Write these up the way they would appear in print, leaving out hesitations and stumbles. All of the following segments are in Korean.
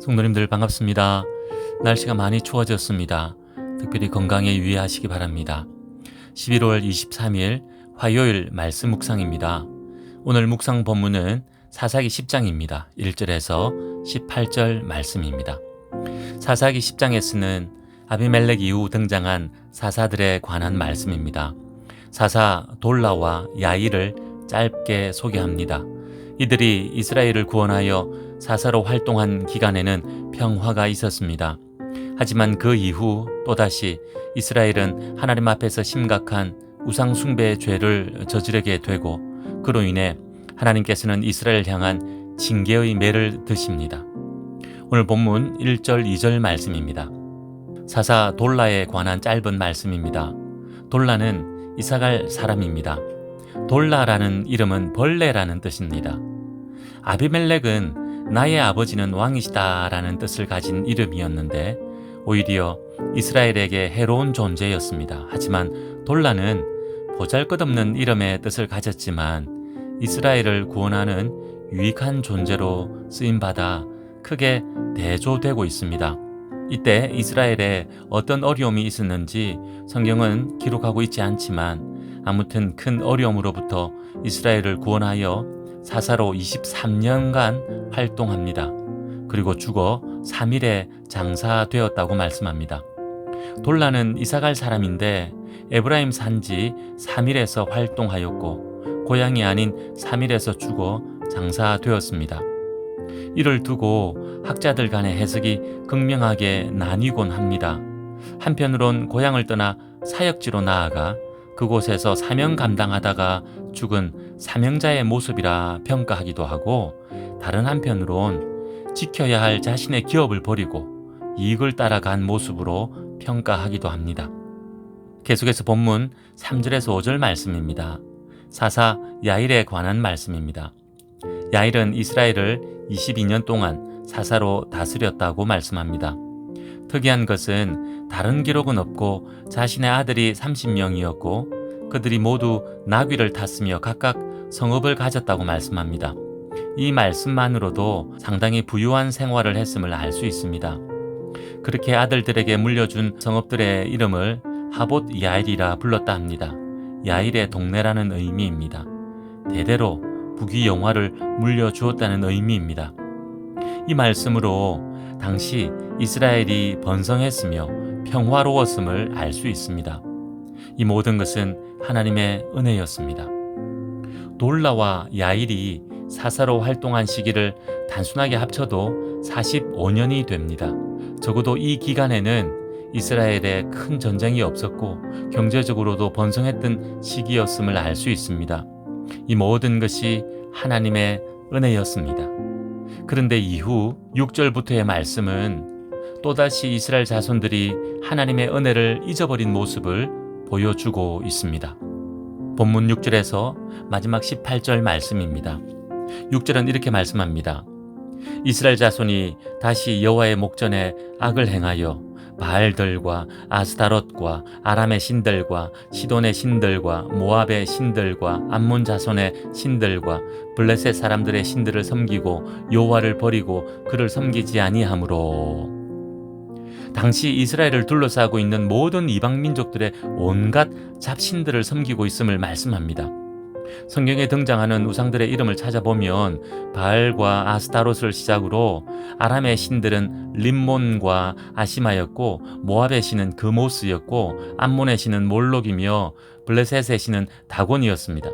성도님들 반갑습니다. 날씨가 많이 추워졌습니다. 특별히 건강에 유의하시기 바랍니다. 11월 23일 화요일 말씀 묵상입니다. 오늘 묵상 본문은 사사기 10장입니다. 1절에서 18절 말씀입니다. 사사기 10장에서는 아비멜렉 이후 등장한 사사들에 관한 말씀입니다. 사사 돌라와 야일을 짧게 소개합니다. 이들이 이스라엘을 구원하여 사사로 활동한 기간에는 평화가 있었습니다. 하지만 그 이후 또다시 이스라엘은 하나님 앞에서 심각한 우상 숭배의 죄를 저지르게 되고 그로 인해 하나님께서는 이스라엘 향한 징계의 매를 드십니다. 오늘 본문 1절 2절 말씀입니다. 사사 돌라에 관한 짧은 말씀입니다. 돌라는 이사갈 사람입니다. 돌라라는 이름은 벌레라는 뜻입니다. 아비멜렉은 나의 아버지는 왕이시다라는 뜻을 가진 이름이었는데 오히려 이스라엘에게 해로운 존재였습니다. 하지만 돌라는 보잘것없는 이름의 뜻을 가졌지만 이스라엘을 구원하는 유익한 존재로 쓰임받아 크게 대조되고 있습니다. 이때 이스라엘에 어떤 어려움이 있었는지 성경은 기록하고 있지 않지만 아무튼 큰 어려움으로부터 이스라엘을 구원하여 사사로 23년간 활동합니다. 그리고 죽어 3일에 장사되었다고 말씀합니다. 돌라는 이사갈 사람인데 에브라임 산지 3일에서 활동하였고 고향이 아닌 3일에서 죽어 장사되었습니다. 이를 두고 학자들 간의 해석이 극명하게 나뉘곤 합니다. 한편으론 고향을 떠나 사역지로 나아가 그곳에서 사명 감당하다가 죽은 사명자의 모습이라 평가하기도 하고 다른 한편으론 지켜야 할 자신의 기업을 버리고 이익을 따라간 모습으로 평가하기도 합니다. 계속해서 본문 3절에서 5절 말씀입니다. 사사 야일에 관한 말씀입니다. 야일은 이스라엘을 22년 동안 사사로 다스렸다고 말씀합니다. 특이한 것은 다른 기록은 없고 자신의 아들이 30명이었고 그들이 모두 나귀를 탔으며 각각 성읍을 가졌다고 말씀합니다. 이 말씀만으로도 상당히 부유한 생활을 했음을 알 수 있습니다. 그렇게 아들들에게 물려준 성읍들의 이름을 하봇 야일이라 불렀다 합니다. 야일의 동네라는 의미입니다. 대대로 부귀 영화를 물려주었다는 의미입니다. 이 말씀으로 당시 이스라엘이 번성했으며 평화로웠음을 알 수 있습니다. 이 모든 것은 하나님의 은혜였습니다. 돌라와 야일이 사사로 활동한 시기를 단순하게 합쳐도 45년이 됩니다. 적어도 이 기간에는 이스라엘에 큰 전쟁이 없었고 경제적으로도 번성했던 시기였음을 알 수 있습니다. 이 모든 것이 하나님의 은혜였습니다. 그런데 이후 6절부터의 말씀은 또다시 이스라엘 자손들이 하나님의 은혜를 잊어버린 모습을 보여주고 있습니다. 본문 6절에서 마지막 18절 말씀입니다. 6절은 이렇게 말씀합니다. 이스라엘 자손이 다시 여호와의 목전에 악을 행하여 바알들과 아스타롯과 아람의 신들과 시돈의 신들과 모압의 신들과 암몬 자손의 신들과 블레셋 사람들의 신들을 섬기고 여호와를 버리고 그를 섬기지 아니하므로 당시 이스라엘을 둘러싸고 있는 모든 이방 민족들의 온갖 잡신들을 섬기고 있음을 말씀합니다. 성경에 등장하는 우상들의 이름을 찾아보면 바알과 아스타롯을 시작으로 아람의 신들은 림몬과 아시마였고 모압의 신은 그모스였고 암몬의 신은 몰록이며 블레셋의 신은 다곤이었습니다.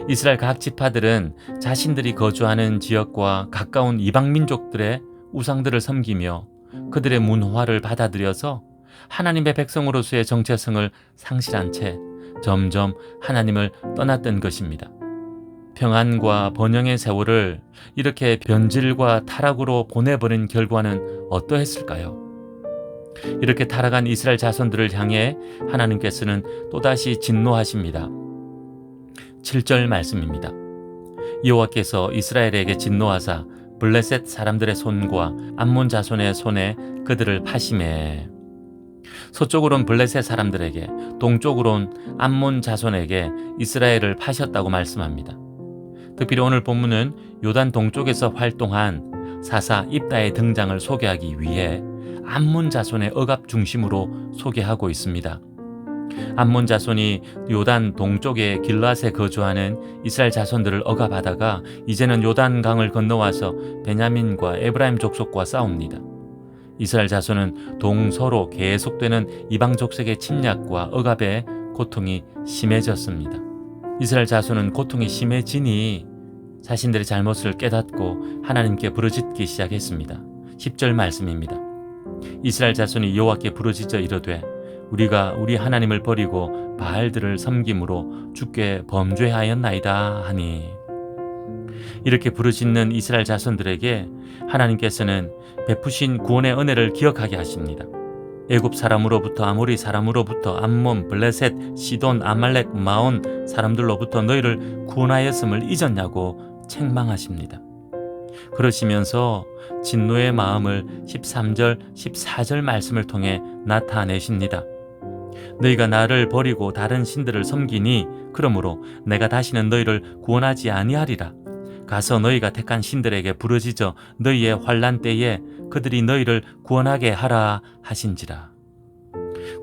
이스라엘 각 지파들은 자신들이 거주하는 지역과 가까운 이방 민족들의 우상들을 섬기며 그들의 문화를 받아들여서 하나님의 백성으로서의 정체성을 상실한 채 점점 하나님을 떠났던 것입니다. 평안과 번영의 세월을 이렇게 변질과 타락으로 보내버린 결과는 어떠했을까요? 이렇게 타락한 이스라엘 자손들을 향해 하나님께서는 또다시 진노하십니다. 7절 말씀입니다. 여호와께서 이스라엘에게 진노하사 블레셋 사람들의 손과 암몬 자손의 손에 그들을 파심해 서쪽으론 블레셋 사람들에게 동쪽으론 암몬 자손에게 이스라엘을 파셨다고 말씀합니다. 특별히 오늘 본문은 요단 동쪽에서 활동한 사사 입다의 등장을 소개하기 위해 암몬 자손의 억압 중심으로 소개하고 있습니다. 암몬 자손이 요단 동쪽의 길앗에 거주하는 이스라엘 자손들을 억압하다가 이제는 요단강을 건너와서 베냐민과 에브라임 족속과 싸웁니다. 이스라엘 자손은 동서로 계속되는 이방 족속의 침략과 억압에 고통이 심해졌습니다. 이스라엘 자손은 고통이 심해지니 자신들의 잘못을 깨닫고 하나님께 부르짖기 시작했습니다. 10절 말씀입니다. 이스라엘 자손이 여호와께 부르짖어 이르되 우리가 우리 하나님을 버리고 바알들을 섬김으로 주께 범죄하였나이다 하니, 이렇게 부르짖는 이스라엘 자손들에게 하나님께서는 베푸신 구원의 은혜를 기억하게 하십니다. 애굽 사람으로부터, 아모리 사람으로부터, 암몬, 블레셋, 시돈, 아말렉, 마온 사람들로부터 너희를 구원하였음을 잊었냐고 책망하십니다. 그러시면서 진노의 마음을 13절, 14절 말씀을 통해 나타내십니다. 너희가 나를 버리고 다른 신들을 섬기니 그러므로 내가 다시는 너희를 구원하지 아니하리라. 가서 너희가 택한 신들에게 부르짖어 너희의 환난 때에 그들이 너희를 구원하게 하라 하신지라.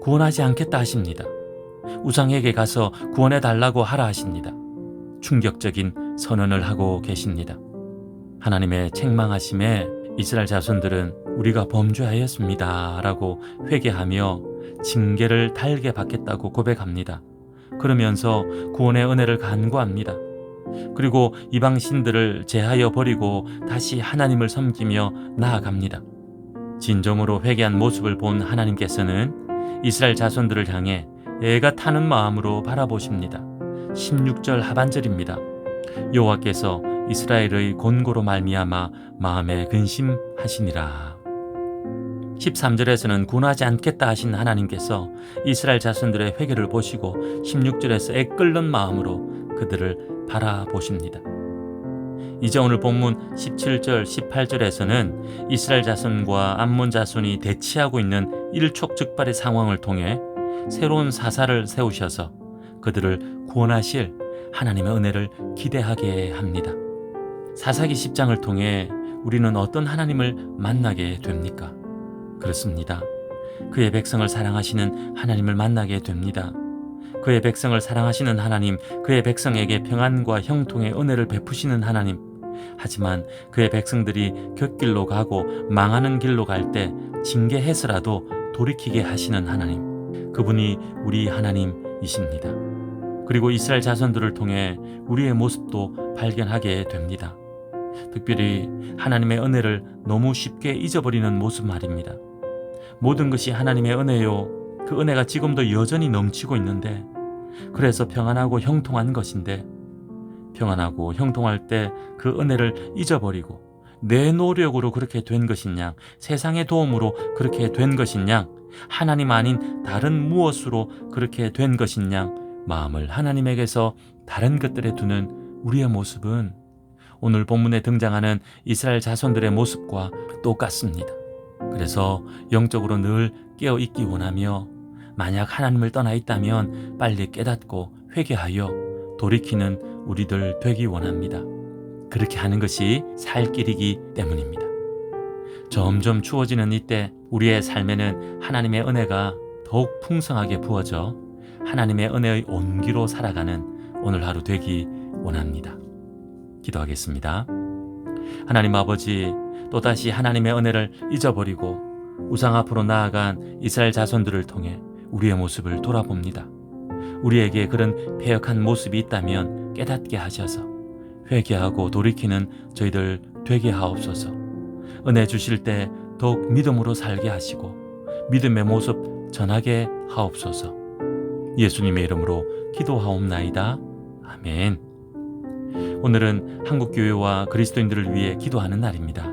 구원하지 않겠다 하십니다. 우상에게 가서 구원해 달라고 하라 하십니다. 충격적인 선언을 하고 계십니다. 하나님의 책망하심에 이스라엘 자손들은 우리가 범죄하였습니다 라고 회개하며 징계를 달게 받겠다고 고백합니다. 그러면서 구원의 은혜를 간구합니다. 그리고 이방 신들을 제하여 버리고 다시 하나님을 섬기며 나아갑니다. 진정으로 회개한 모습을 본 하나님께서는 이스라엘 자손들을 향해 애가 타는 마음으로 바라보십니다. 16절 하반절입니다. 여호와께서 이스라엘의 곤고로 말미암아 마음에 근심하시니라. 13절에서는 구원하지 않겠다 하신 하나님께서 이스라엘 자손들의 회개를 보시고 16절에서 애끓는 마음으로 그들을 바라보십니다. 이제 오늘 본문 17절, 18절에서는 이스라엘 자손과 암몬 자손이 대치하고 있는 일촉즉발의 상황을 통해 새로운 사사를 세우셔서 그들을 구원하실 하나님의 은혜를 기대하게 합니다. 사사기 10장을 통해 우리는 어떤 하나님을 만나게 됩니까? 그렇습니다. 그의 백성을 사랑하시는 하나님을 만나게 됩니다. 그의 백성을 사랑하시는 하나님, 그의 백성에게 평안과 형통의 은혜를 베푸시는 하나님. 하지만 그의 백성들이 곁길로 가고 망하는 길로 갈 때 징계해서라도 돌이키게 하시는 하나님. 그분이 우리 하나님이십니다. 그리고 이스라엘 자손들을 통해 우리의 모습도 발견하게 됩니다. 특별히 하나님의 은혜를 너무 쉽게 잊어버리는 모습 말입니다. 모든 것이 하나님의 은혜요. 그 은혜가 지금도 여전히 넘치고 있는데, 그래서 평안하고 형통한 것인데, 평안하고 형통할 때 그 은혜를 잊어버리고 내 노력으로 그렇게 된 것이냐, 세상의 도움으로 그렇게 된 것이냐, 하나님 아닌 다른 무엇으로 그렇게 된 것이냐, 마음을 하나님에게서 다른 것들에 두는 우리의 모습은 오늘 본문에 등장하는 이스라엘 자손들의 모습과 똑같습니다. 그래서 영적으로 늘 깨어 있기 원하며, 만약 하나님을 떠나 있다면 빨리 깨닫고 회개하여 돌이키는 우리들 되기 원합니다. 그렇게 하는 것이 살 길이기 때문입니다. 점점 추워지는 이때 우리의 삶에는 하나님의 은혜가 더욱 풍성하게 부어져 하나님의 은혜의 온기로 살아가는 오늘 하루 되기 원합니다. 기도하겠습니다. 하나님 아버지, 또다시 하나님의 은혜를 잊어버리고 우상 앞으로 나아간 이스라엘 자손들을 통해 우리의 모습을 돌아봅니다. 우리에게 그런 패역한 모습이 있다면 깨닫게 하셔서 회개하고 돌이키는 저희들 되게 하옵소서. 은혜 주실 때 더욱 믿음으로 살게 하시고 믿음의 모습 전하게 하옵소서. 예수님의 이름으로 기도하옵나이다. 아멘. 오늘은 한국교회와 그리스도인들을 위해 기도하는 날입니다.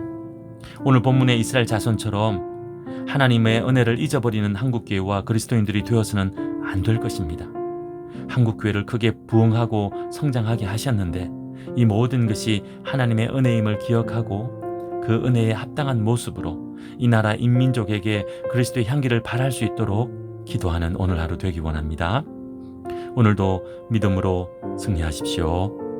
오늘 본문의 이스라엘 자손처럼 하나님의 은혜를 잊어버리는 한국교회와 그리스도인들이 되어서는 안 될 것입니다. 한국교회를 크게 부흥하고 성장하게 하셨는데 이 모든 것이 하나님의 은혜임을 기억하고 그 은혜에 합당한 모습으로 이 나라 인민족에게 그리스도의 향기를 발할 수 있도록 기도하는 오늘 하루 되기 원합니다. 오늘도 믿음으로 승리하십시오.